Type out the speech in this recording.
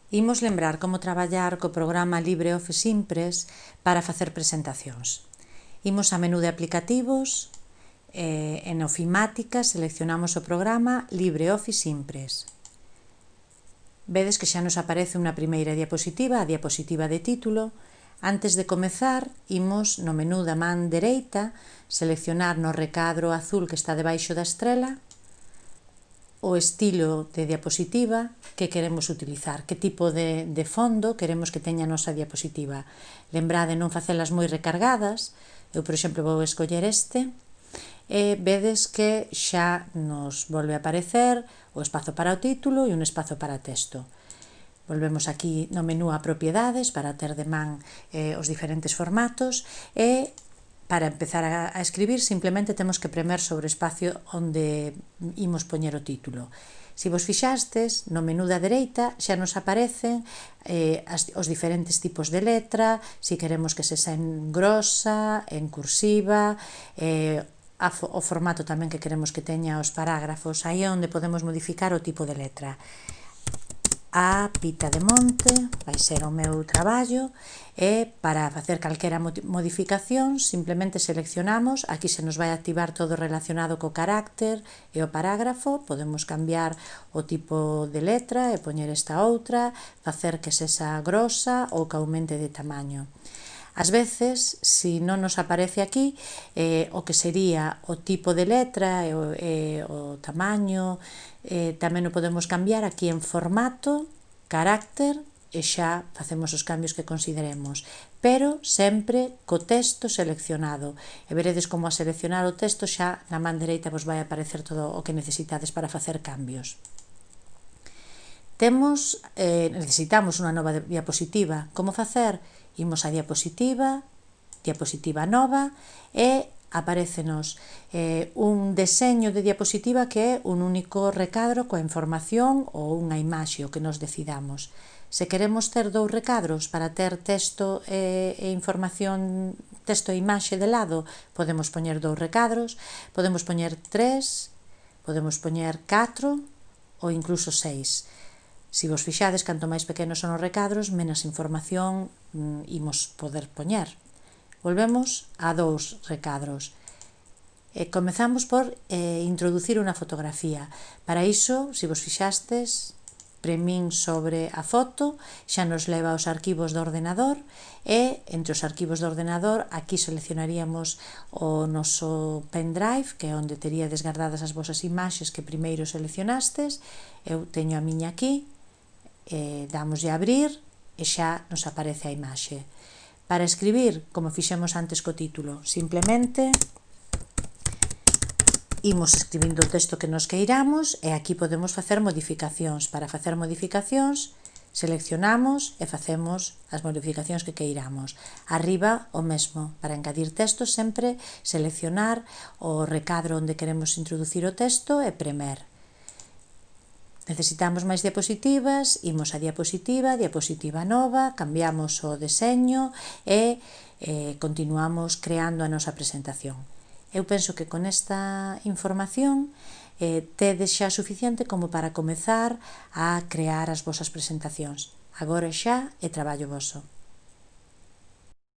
Imos lembrar como traballar co programa LibreOffice Impress para facer presentacións. Imos a menú de aplicativos, en ofimática seleccionamos o programa LibreOffice Impress. Vedes que xa nos aparece unha primeira diapositiva, a diapositiva de título. Antes de comezar, imos no menú da man dereita seleccionar no recadro azul que está debaixo da estrela o estilo de diapositiva que queremos utilizar, que tipo de fondo queremos que teña a nosa diapositiva. Lembrade non facelas moi recargadas, eu, por exemplo, vou escoller este, e vedes que xa nos volve a aparecer o espazo para o título e un espazo para texto. Volvemos aquí no menú a propiedades para ter de man os diferentes formatos e para empezar a escribir simplemente temos que premer sobre o espacio onde imos poñer o título. Se vos fixastes, no menú da dereita xa nos aparecen os diferentes tipos de letra, se queremos que se en grosa, en cursiva, o formato tamén que queremos que teña os parágrafos, aí é onde podemos modificar o tipo de letra. A Pita de Monte vai ser o meu traballo e para facer calquera modificación simplemente seleccionamos, aquí se nos vai activar todo relacionado co carácter e o parágrafo, podemos cambiar o tipo de letra e poñer esta outra, facer que sexa grosa ou que aumente de tamaño. Ás veces, se non nos aparece aquí, o que sería o tipo de letra e o tamaño, tamén o podemos cambiar aquí en formato, carácter, e xa facemos os cambios que consideremos, pero sempre co texto seleccionado. E veredes como a seleccionar o texto xa na man dereita vos vai aparecer todo o que necesitades para facer cambios. Necesitamos unha nova diapositiva. Como facer? Imos a diapositiva, diapositiva nova e aparécenos un deseño de diapositiva que é un único recadro coa información ou unha imaxe, o que nos decidamos. Se queremos ter dous recadros para ter texto e información, texto e imaxe de lado, podemos poñer dous recadros, podemos poñer 3, podemos poñer 4 ou incluso 6. Se vos fixades, canto máis pequenos son os recadros, menos información imos poder poñer. Volvemos a dous recadros. Comezamos por introducir unha fotografía. Para iso, se vos fixastes, premín sobre a foto, xa nos leva aos arquivos do ordenador e entre os arquivos do ordenador aquí seleccionaríamos o noso pendrive, que é onde teríades guardadas as vosas imaxes que primeiro seleccionastes. Eu teño a miña aquí, damoslle a abrir e xa nos aparece a imaxe. Para escribir, como fixemos antes co título, simplemente imos escribindo o texto que nos queiramos e aquí podemos facer modificacións. Para facer modificacións, seleccionamos e facemos as modificacións que queiramos. Arriba, o mesmo. Para engadir texto, sempre seleccionar o recadro onde queremos introducir o texto e premer. Necesitamos máis diapositivas, imos a diapositiva, diapositiva nova, cambiamos o deseño e continuamos creando a nosa presentación. Eu penso que con esta información tedes xa suficiente como para comezar a crear as vosas presentacións. Agora xa é traballo voso.